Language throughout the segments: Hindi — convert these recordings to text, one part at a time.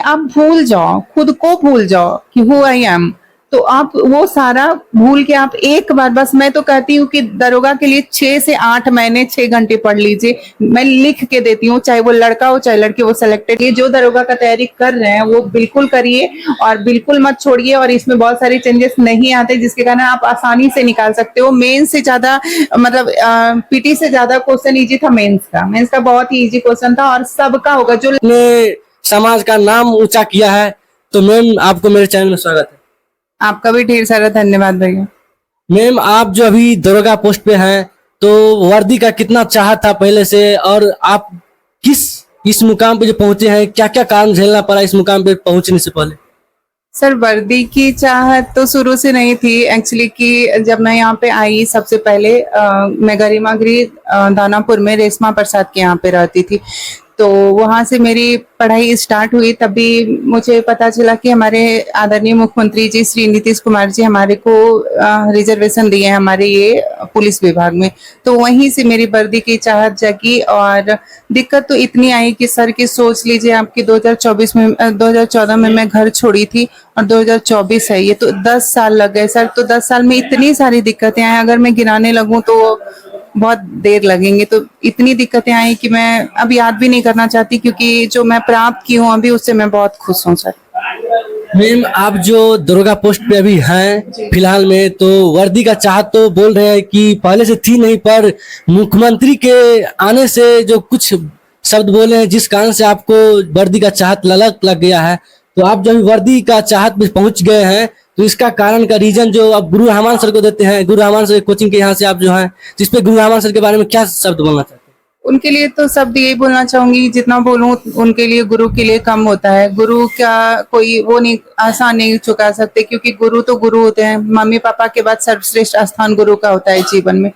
आप भूल जाओ, खुद को भूल जाओ कि हु आई एम, तो आप वो सारा भूल के आप एक बार बस, मैं तो कहती हूँ कि दरोगा के लिए 6 से 8 महीने 6 घंटे पढ़ लीजिए। मैं लिख के देती हूँ, चाहे वो लड़का हो चाहे लड़की, वो सिलेक्टेड। ये जो दरोगा का तैयारी कर रहे हैं वो बिल्कुल करिए और बिल्कुल मत छोड़िए। और इसमें बहुत सारे चेंजेस नहीं आते जिसके कारण आप आसानी से निकाल सकते हो। मेंस से ज्यादा मतलब पीटी से ज्यादा क्वेश्चन इजी था मेंस का बहुत ही इजी क्वेश्चन था और सबका होगा जो ने समाज का नाम ऊंचा किया है। तो मैम आपको मेरे चैनल में स्वागत है। आपका भी ढेर सारा धन्यवाद भैया। मैम आप जो अभी दरोगा पोस्ट पे हैं, तो वर्दी का कितना चाहत था पहले से, और आप किस इस मुकाम पे जो पहुंचे हैं, क्या क्या कारण झेलना पड़ा इस मुकाम पे पहुंचने से पहले? सर वर्दी की चाहत तो शुरू से नहीं थी एक्चुअली, कि जब मैं यहाँ पे आई सबसे पहले मैं गरिमा गृह दानापुर में रेशमा प्रसाद के यहाँ पे रहती थी। तो वहां से मेरी पढ़ाई स्टार्ट हुई। तभी मुझे पता चला कि हमारे आदरणीय मुख्यमंत्री जी श्री नीतीश कुमार जी हमारे को रिजर्वेशन दिए हैं हमारे ये पुलिस विभाग में। तो वहीं से मेरी वर्दी की चाहत जगी। और दिक्कत तो इतनी आई कि सर की सोच लीजिए आपकी 2014 में मैं घर छोड़ी थी और 2024 है ये, तो 10 साल लग गए सर। तो 10 साल में इतनी सारी दिक्कतें आई, अगर मैं गिनाने लगूं तो बहुत देर लगेंगे। तो इतनी दिक्कतें आई कि मैं अब याद भी नहीं करना चाहती, क्योंकि जो मैं प्राप्त की हूँ अभी उससे मैं बहुत खुश हूँ सर। मैम आप जो दरोगा पोस्ट पे अभी हैं फिलहाल में, तो वर्दी का चाहत तो बोल रहे हैं कि पहले से थी नहीं, पर मुख्यमंत्री के आने से जो कुछ शब्द बोले हैं जिस कारण से आपको वर्दी का चाहत लग गया है। तो आप जब वर्दी का चाहत में पहुंच गए हैं, तो इसका कारण का रीजन जो आप गुरु रहमान सर को देते हैं, गुरु रहमान सर कोचिंग के यहाँ से आप जो हैं, जिसपे गुरु रहमान सर के बारे में क्या शब्द बोलना चाहते हैं? उनके लिए तो शब्द यही बोलना चाहूंगी, जितना बोलूं उनके लिए गुरु के लिए कम होता है। गुरु का कोई वो नहीं आसान नहीं चुका सकते, क्योंकि गुरु तो गुरु होते हैं। मम्मी पापा के बाद सर्वश्रेष्ठ स्थान गुरु का होता है जीवन में।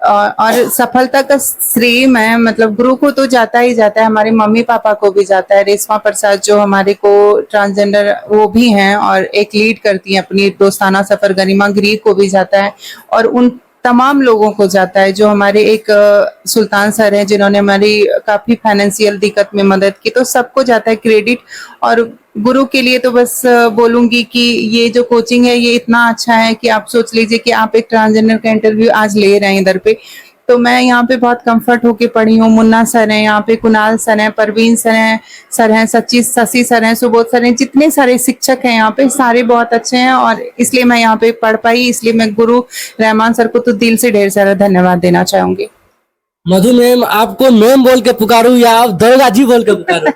और सफलता का श्रेय मैं मतलब गुरु को तो जाता ही जाता है, हमारे मम्मी पापा को भी जाता है। रेशमा प्रसाद जो हमारे को ट्रांसजेंडर वो भी हैं और एक लीड करती हैं अपनी दोस्ताना सफर, गरिमा गृह को भी जाता है। और उन तमाम लोगों को जाता है जो हमारे एक सुल्तान सर हैं जिन्होंने हमारी काफी फाइनेंशियल दिक्कत में मदद की, तो सबको जाता है क्रेडिट। और गुरु के लिए तो बस बोलूंगी कि ये जो कोचिंग है ये इतना अच्छा है कि आप सोच लीजिए कि आप एक ट्रांसजेंडर का इंटरव्यू आज ले रहे हैं इधर पे, तो मैं यहाँ पे बहुत कंफर्ट होके पढ़ी हूँ। मुन्ना सर हैं यहाँ पे, कुणाल सर हैं, परवीन सर हैं, शशि सर हैं, सुबोध सर हैं, जितने सारे शिक्षक हैं यहाँ पे सारे बहुत अच्छे हैं। और इसलिए मैं यहाँ पे पढ़ पाई, इसलिए मैं गुरु रहमान सर को तो दिल से ढेर सारा धन्यवाद देना चाहूंगी। मधु मैम आपको मैम बोल के पुकारूं या आप दरोगा जी बोल के पुकारूं?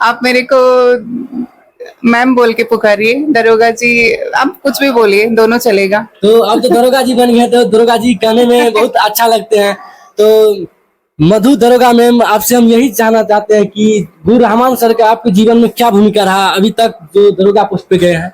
आप मेरे को मैम बोल के पुकारिए, दरोगा जी आप कुछ भी बोलिए, दोनों चलेगा। तो आप तो दरोगा जी बन गए, तो दरोगा जी कहने में बहुत अच्छा लगते हैं। तो मधु दरोगा मैम आपसे हम यही जानना चाहते हैं कि गुरु रहमान सर का आपके जीवन में क्या भूमिका रहा अभी तक जो दरोगा पोस्ट पे गए हैं?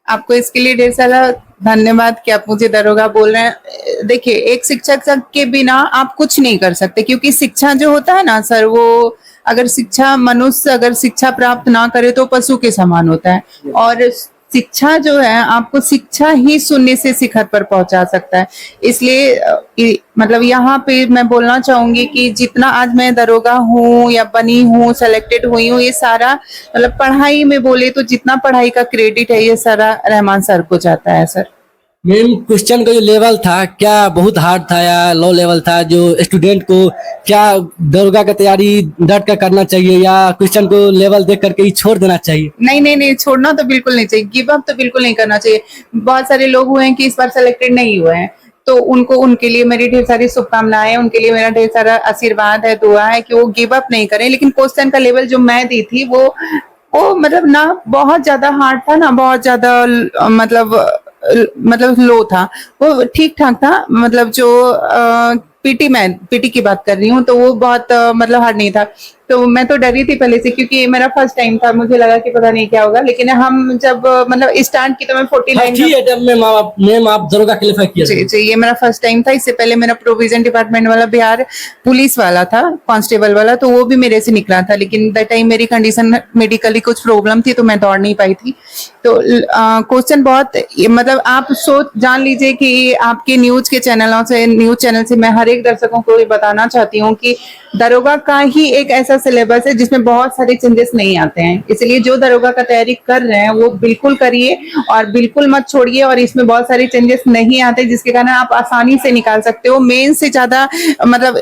आपको इसके लिए ढेर सारा धन्यवाद कि आप मुझे दरोगा बोल रहे हैं। देखिए एक शिक्षक के बिना आप कुछ नहीं कर सकते, क्योंकि शिक्षा जो होता है ना सर, वो अगर मनुष्य अगर शिक्षा प्राप्त ना करे तो पशु के समान होता है। और शिक्षा जो है आपको शिक्षा ही शून्य से शिखर पर पहुंचा सकता है। इसलिए मतलब यहाँ पे मैं बोलना चाहूंगी कि जितना आज मैं दरोगा हूँ या बनी हूँ, सेलेक्टेड हुई हूँ, ये सारा मतलब पढ़ाई में बोले तो जितना पढ़ाई का क्रेडिट है ये सारा रहमान सर को जाता है सर। मैम क्वेश्चन का जो लेवल था क्या बहुत हार्ड था या लो लेवल था? जो स्टूडेंट को क्या दरोगा का तैयारी डट कर करना चाहिए या क्वेश्चन को लेवल देख करके ही छोड़ देना चाहिए? नहीं, छोड़ना तो बिल्कुल नहीं चाहिए, गिव अप तो बिल्कुल नहीं करना चाहिए। बहुत सारे लोग हुए हैं कि इस बार सेलेक्टेड नहीं हुए हैं, तो उनके लिए मेरी ढेर सारी शुभकामनाएं, उनके लिए मेरा ढेर सारा आशीर्वाद है, दुआ है कि वो गिव अप नहीं करें। लेकिन क्वेश्चन का लेवल जो मैं दी थी वो मतलब ना बहुत ज्यादा हार्ड था ना बहुत ज्यादा मतलब लो था, वो ठीक ठाक था। मतलब जो पीटी की बात कर रही हूँ, तो वो बहुत मतलब हार्ड नहीं था। तो मैं तो डरी थी पहले से, क्योंकि मेरा फर्स्ट टाइम था, मुझे लगा कि पता नहीं क्या होगा। लेकिन हम जब मतलब स्टार्ट की तो मैं 49 मैम आप दरोगा क्वालिफाई किया? जी, ये मेरा फर्स्ट टाइम था। इससे पहले मेरा प्रोविजन डिपार्टमेंट वाला बिहार पुलिस वाला था, कांस्टेबल वाला, तो वो भी मेरे से निकला था। लेकिन दैट टाइम मेरी कंडीशन मेडिकली कुछ प्रॉब्लम थी, तो मैं दौड़ नहीं पाई थी। तो क्वेश्चन बहुत मतलब आप जान लीजिए कि आपके न्यूज चैनल से मैं हर एक दर्शकों को बताना चाहती हूँ कि दरोगा का ही एक ऐसा सिलेबस है जिसमें बहुत सारे चेंजेस नहीं आते हैं, इसलिए जो दरोगा का तैयारी कर रहे हैं वो बिल्कुल करिए और बिल्कुल मत छोड़िए। और इसमें बहुत सारे चेंजेस नहीं आते जिसके कारण आप आसानी से निकाल सकते हो। मेंस से ज्यादा मतलब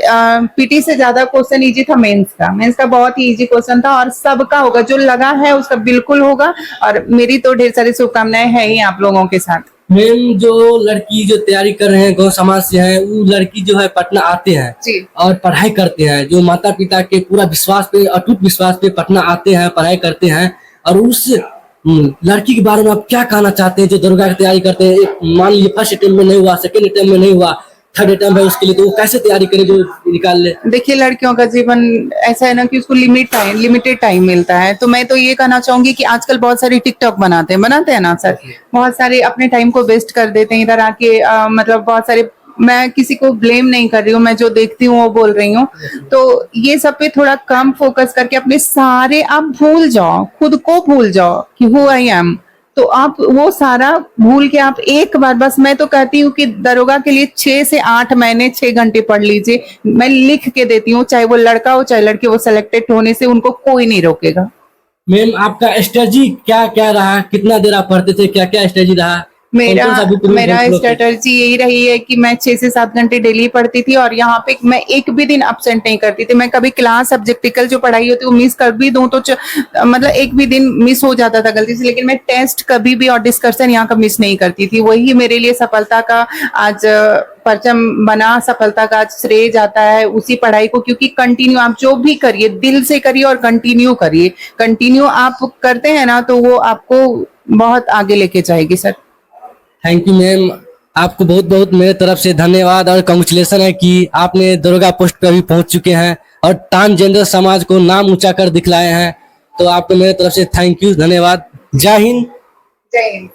पीटी से ज्यादा क्वेश्चन इजी था मेंस का बहुत ही इजी क्वेश्चन था और सबका होगा, जो लगा है उसका बिल्कुल होगा। और मेरी तो ढेर सारी शुभकामनाएं है ही आप लोगों के साथ। मैम जो लड़की जो तैयारी कर रहे हैं गांव समाज से है, वो लड़की जो है पटना आते हैं जी और पढ़ाई करते हैं, जो माता पिता के पूरा विश्वास पे, अटूट विश्वास पे पटना आते हैं, पढ़ाई करते हैं। और उस लड़की के बारे में आप क्या कहना चाहते हैं जो दरोगा की तैयारी करते हैं? एक मान लीजिए फर्स्ट अटेम्प्ट में नहीं हुआ, सेकंड अटेम्प्ट में नहीं हुआ, थर्ड अटेम्प्ट है उसके लिए, तो वो कैसे तैयारी करे जो निकाल ले? देखिए, लड़कियों का जीवन ऐसा है ना कि उसको लिमिटेड टाइम मिलता है। तो मैं तो ये कहना चाहूंगी कि आजकल बहुत सारे टिकटॉक बनाते हैं ना सर, बहुत सारे अपने टाइम को वेस्ट कर देते हैं इधर आके। मतलब बहुत सारे, मैं किसी को ब्लेम नहीं कर रही हूँ, मैं जो देखती हूँ वो बोल रही हूँ। तो ये सब पे थोड़ा कम फोकस करके अपने सारे आप भूल जाओ, खुद को भूल जाओ कि हु आई एम। तो आप वो सारा भूल के आप एक बार, बस मैं तो कहती हूँ कि दरोगा के लिए 6 से 8 महीने 6 घंटे पढ़ लीजिए। मैं लिख के देती हूँ, चाहे वो लड़का हो चाहे लड़की, वो सिलेक्टेड होने से उनको कोई नहीं रोकेगा। मैम आपका स्ट्रेटजी क्या क्या रहा? कितना देर आप पढ़ते थे? क्या क्या स्ट्रेटजी रहा? मेरा कौन-कौन सा book room मेरा follow किया? स्ट्रेटजी यही रही है कि मैं 6 से 7 घंटे डेली पढ़ती थी और यहाँ पे मैं एक भी दिन अब्सेंट नहीं करती थी। मैं कभी क्लास सब्जेक्टिकल जो पढ़ाई होती है वो मिस कर भी दूं तो मतलब एक भी दिन मिस हो जाता था गलती से, लेकिन मैं टेस्ट कभी भी और डिस्कशन यहाँ का मिस नहीं करती थी। वही मेरे लिए सफलता का आज परचम बना, सफलता का आज श्रेय जाता है उसी पढ़ाई को। क्योंकि कंटिन्यू आप जो भी करिए दिल से करिए और कंटिन्यू करिए। कंटिन्यू आप करते हैं ना तो वो आपको बहुत आगे लेके जाएगी सर। थैंक यू मैम, आपको बहुत बहुत मेरे तरफ से धन्यवाद और कांग्रेचुलेशन है कि आपने दरोगा पोस्ट पे अभी पहुंच चुके हैं और ट्रांसजेंडर समाज को नाम ऊंचा कर दिखलाए हैं। तो आपको मेरे तरफ से थैंक यू, धन्यवाद। जय हिंद। जय हिंद।